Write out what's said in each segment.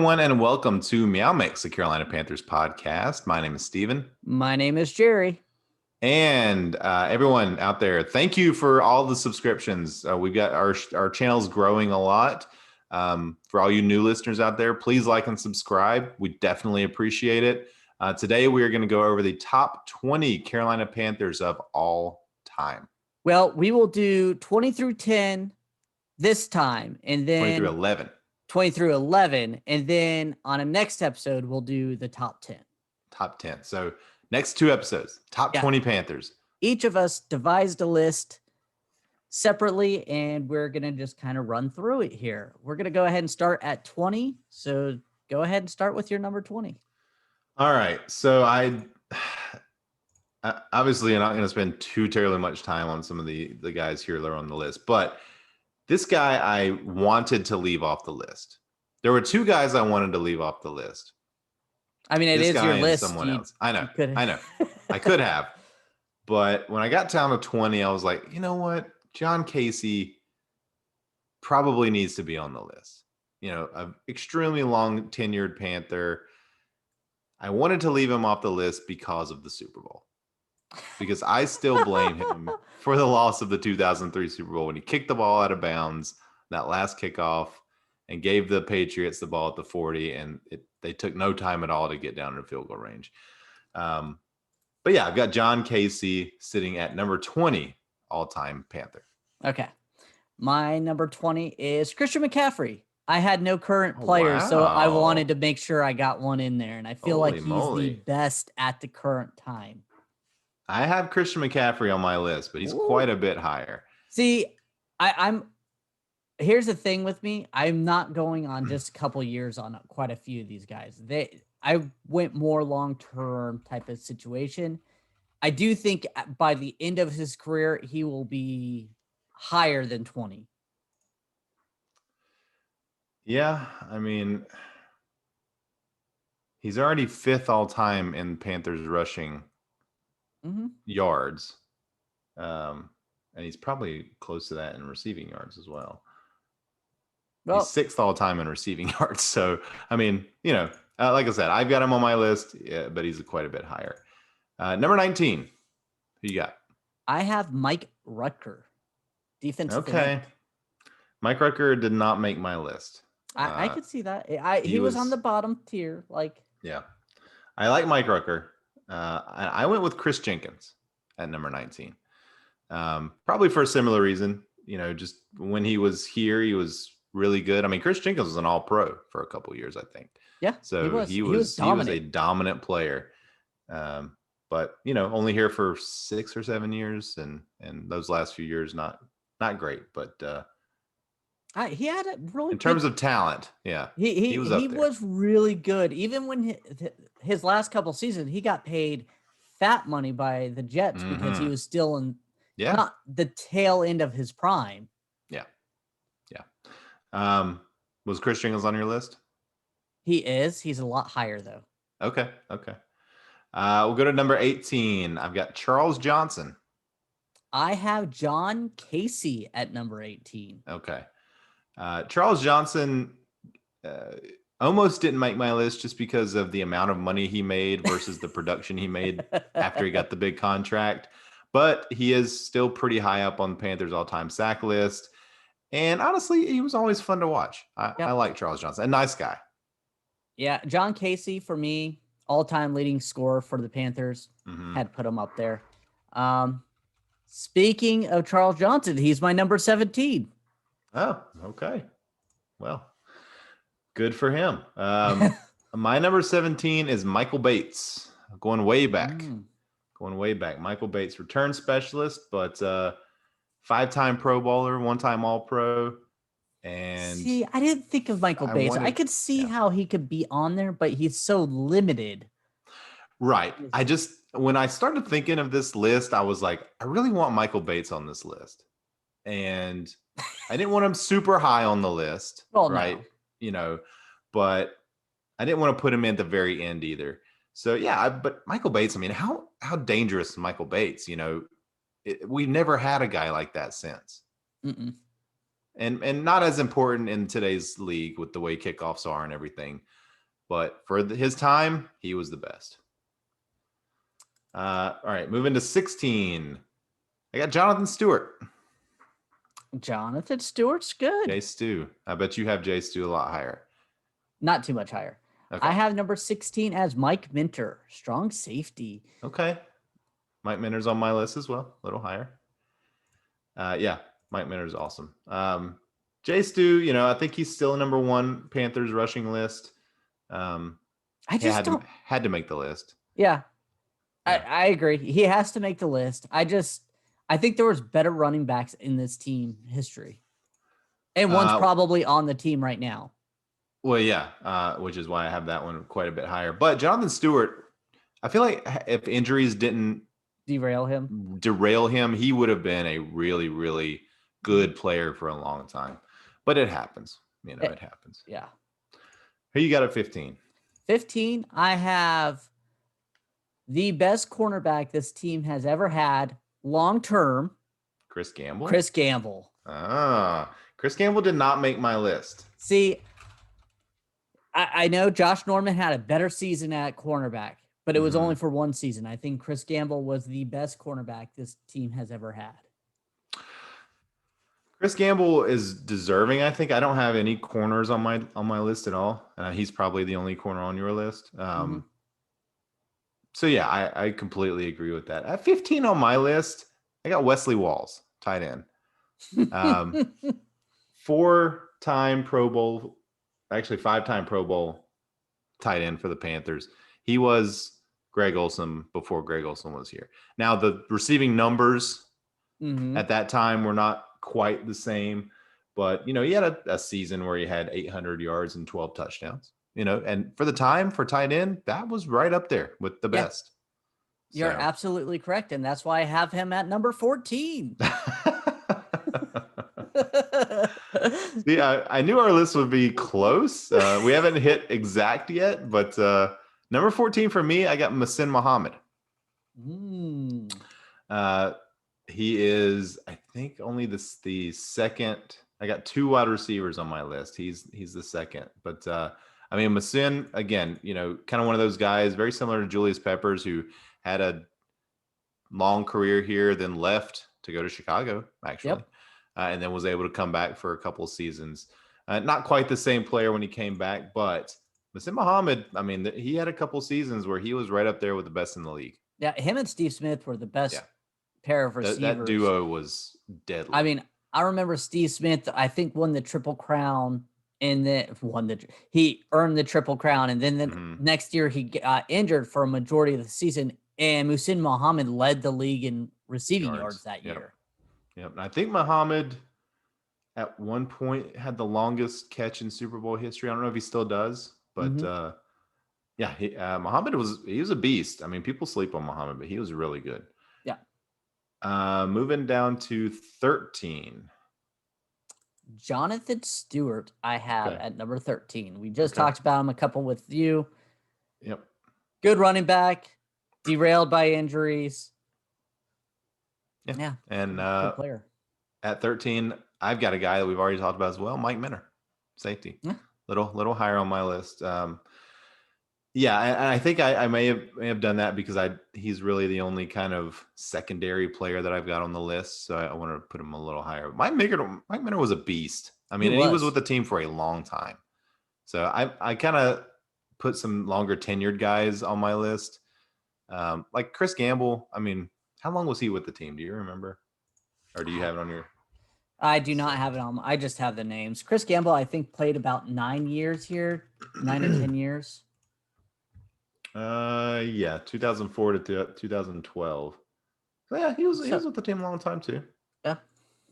everyone, and welcome to MeowMix, the Carolina Panthers podcast. My name is Steven. My name is Jerry. And everyone out there, thank you for all the subscriptions. We've got our channel's growing a lot. For all you new listeners out there, please like and subscribe. We definitely appreciate it. Today, we are going to go over the top 20 Carolina Panthers of all time. Well, we will do 20 through 10 this time, and then 20 through 11. 20 through 11, and then on a next episode, we'll do the top 10. Top 10. So next two episodes, top 20 Panthers. Each of us devised a list separately, and we're going to just kind of run through it here. We're going to go ahead and start at 20. So go ahead and start with your number 20. All right. So I obviously am not going to spend too terribly much time on some of the guys here that are on the list, but this guy I wanted to leave off the list. There were two guys I wanted to leave off the list. I mean, it is your list. Someone else. I know. I could have. But when I got down to 20, I was like, you know what? John Casey probably needs to be on the list. You know, an extremely long tenured Panther. I wanted to leave him off the list because of the Super Bowl. Because I still blame him for the loss of the 2003 Super Bowl when he kicked the ball out of bounds, that last kickoff, and gave the Patriots the ball at the 40, and they took no time at all to get down to field goal range. But yeah, I've got John Casey sitting at number 20 all-time Panther. Okay. My number 20 is Christian McCaffrey. I had no current players, so I wanted to make sure I got one in there, and I feel like he's the best at the current time. I have Christian McCaffrey on my list, but he's quite a bit higher. See, here's the thing with me. I'm not going on just a couple years on quite a few of these guys. I went more long-term type of situation. I do think by the end of his career, he will be higher than 20. Yeah, I mean, he's already fifth all-time in Panthers rushing yards. And he's probably close to that in receiving yards as well. He's sixth all-time in receiving yards. So, I mean, you know, like I said, I've got him on my list, but he's quite a bit higher. Number 19, who you got? I have Mike Rucker, defensive end. Mike Rucker did not make my list. I could see that. He was on the bottom tier. Yeah. I like Mike Rucker. I went with Chris Jenkins at number 19. Probably for a similar reason. You know, just when he was here, he was really good. I mean, Chris Jenkins was an all-pro for a couple years, I think. Yeah. So he was a dominant player. But, you know, only here for 6 or 7 years. And those last few years, not great. But he had a really in terms of talent, yeah. He was really good. Even when his last couple seasons, he got paid fat money by the Jets because he was still in not the tail end of his prime. Yeah. Was Chris Jenkins on your list? He is. He's a lot higher though. Okay. We'll go to number 18. I've got Charles Johnson. I have John Casey at number 18. Okay. Charles Johnson almost didn't make my list just because of the amount of money he made versus the production he made after he got the big contract. But he is still pretty high up on the Panthers all-time sack list. And honestly, he was always fun to watch. I like Charles Johnson. A nice guy. Yeah, John Casey, for me, all-time leading scorer for the Panthers. Had to put him up there. Speaking of Charles Johnson, he's my number 17. Oh, okay. Well, good for him. My number 17 is Michael Bates. Going way back. Michael Bates, return specialist, but 5-time Pro Bowler, 1-time All-Pro. And see, I didn't think of Michael Bates. I could see how he could be on there, but he's so limited. Right. When I started thinking of this list, I was like, I really want Michael Bates on this list. And I didn't want him super high on the list. Right. No. You know, but I didn't want to put him in at the very end either. So yeah, but Michael Bates, I mean, how dangerous is Michael Bates? You know, we've never had a guy like that since. and not as important in today's league with the way kickoffs are and everything. But for his time, he was the best. All right, moving to 16. I got Jonathan Stewart. Jonathan Stewart's good. Jay Stu. I bet you have Jay Stu a lot higher. Not too much higher. Okay. I have number 16 as Mike Minter, strong safety. Okay. Mike Minter's on my list as well, a little higher. Yeah, Mike Minter's awesome. Jay Stu, I think he's still number one Panthers rushing list. I just had to make the list. Yeah. I agree. He has to make the list. I think there was better running backs in this team history. And one's probably on the team right now. Well, yeah, which is why I have that one quite a bit higher. But Jonathan Stewart, I feel like if injuries didn't derail him, he would have been a really, really good player for a long time. But it happens. It happens. Yeah. Who you got at 15? 15, I have the best cornerback this team has ever had long term. Chris Gamble? Chris Gamble. Chris Gamble did not make my list. See, I know Josh Norman had a better season at cornerback, but it was only for one season. I think Chris Gamble was the best cornerback this team has ever had. Chris Gamble is deserving. I think I don't have any corners on my list at all. He's probably the only corner on your list. So yeah, I completely agree with that. At 15 on my list, I got Wesley Walls, tight end. 4-time Pro Bowl, actually 5-time Pro Bowl tight end for the Panthers. He was Greg Olsen before Greg Olsen was here. Now the receiving numbers at that time were not quite the same, but he had a season where he had 800 yards and 12 touchdowns. And for the time for tight end, that was right up there with the best. You're absolutely correct. And that's why I have him at number 14. See, I knew our list would be close. We haven't hit exact yet, but number 14 for me, I got Masin Muhammad. He is, I think, only the second. I got 2 wide receivers on my list. He's the second, but Masin, again, kind of one of those guys, very similar to Julius Peppers, who had a long career here, then left to go to Chicago, actually, and then was able to come back for a couple of seasons. Not quite the same player when he came back, but Masin Muhammad, he had a couple seasons where he was right up there with the best in the league. Yeah, him and Steve Smith were the best pair of receivers. That duo was deadly. I remember Steve Smith, I think, won the Triple Crown. And then he earned the Triple Crown, and then the next year he got injured for a majority of the season. And Masin Muhammad led the league in receiving yards that year. Yep. And I think Muhammad at one point had the longest catch in Super Bowl history. I don't know if he still does, but Muhammad was a beast. People sleep on Muhammad, but he was really good. Yeah. Moving down to 13. Jonathan Stewart, I have at number 13. We just talked about him a couple with you. Yep. Good running back, derailed by injuries. Yeah. And good player. At 13, I've got a guy that we've already talked about as well, Mike Minter, safety. Yeah. Little higher on my list. I think I may have done that because he's really the only kind of secondary player that I've got on the list, so I want to put him a little higher. Mike Minter was a beast. He was with the team for a long time, so I kind of put some longer tenured guys on my list, like Chris Gamble. How long was he with the team? Do you remember, or do you have it on your? I do not have it on. I just have the names. Chris Gamble, I think, played about 9 years here, 9 or 10 years. 2004 to 2012. So yeah, he was with the team a long time too.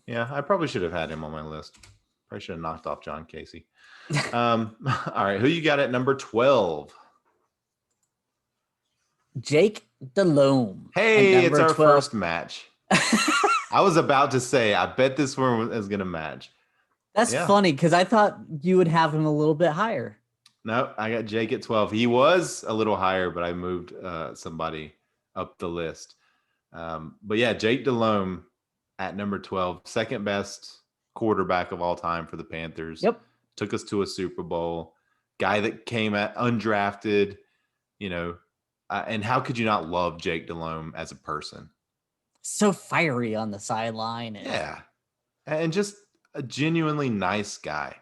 Yeah, I probably should have had him on my list. Probably should have knocked off John Casey. All right, who you got at number 12? Jake Dalloon. Hey, it's our first match. I was about to say, I bet this one is going to match. That's funny because I thought you would have him a little bit higher. No, I got Jake at 12. He was a little higher, but I moved somebody up the list. But yeah, Jake Dalloon at number 12, second best quarterback of all time for the Panthers. Yep. Took us to a Super Bowl. Guy that came at undrafted, and how could you not love Jake Dalloon as a person? So fiery on the sideline. Yeah. And just a genuinely nice guy.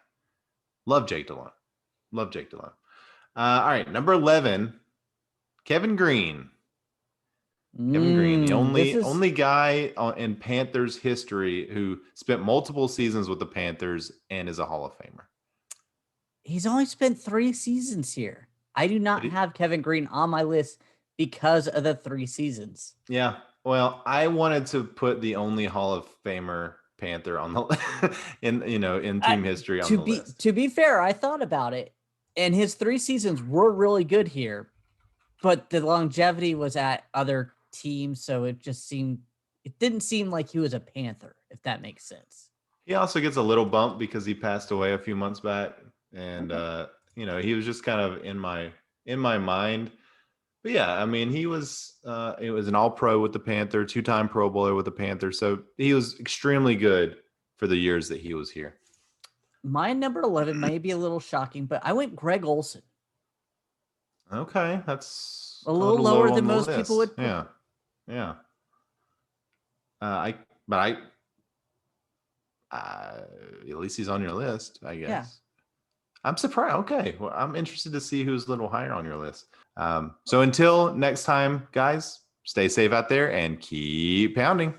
Love Jake Dalloon. Love Jake Dalloon. All right, number 11, Kevin Green. Kevin Green, the only guy in Panthers history who spent multiple seasons with the Panthers and is a Hall of Famer. He's only spent 3 seasons here. I do not have Kevin Green on my list because of the 3 seasons. Yeah. Well, I wanted to put the only Hall of Famer Panther on the in team history on the list. To be fair, I thought about it, and his 3 seasons were really good here, but the longevity was at other teams, so it didn't seem like he was a Panther, if that makes sense. He also gets a little bump because he passed away a few months back, and he was just kind of in my mind. But yeah, I mean, he was an All-Pro with the Panther, 2-time Pro Bowler with the Panther, so he was extremely good for the years that he was here. My number 11 may be a little shocking, but I went Greg Olsen. Okay, that's a little lower than most people would. Yeah. At least he's on your list, I guess. Yeah. I'm surprised. Okay, well, I'm interested to see who's a little higher on your list. So until next time, guys, stay safe out there and keep pounding.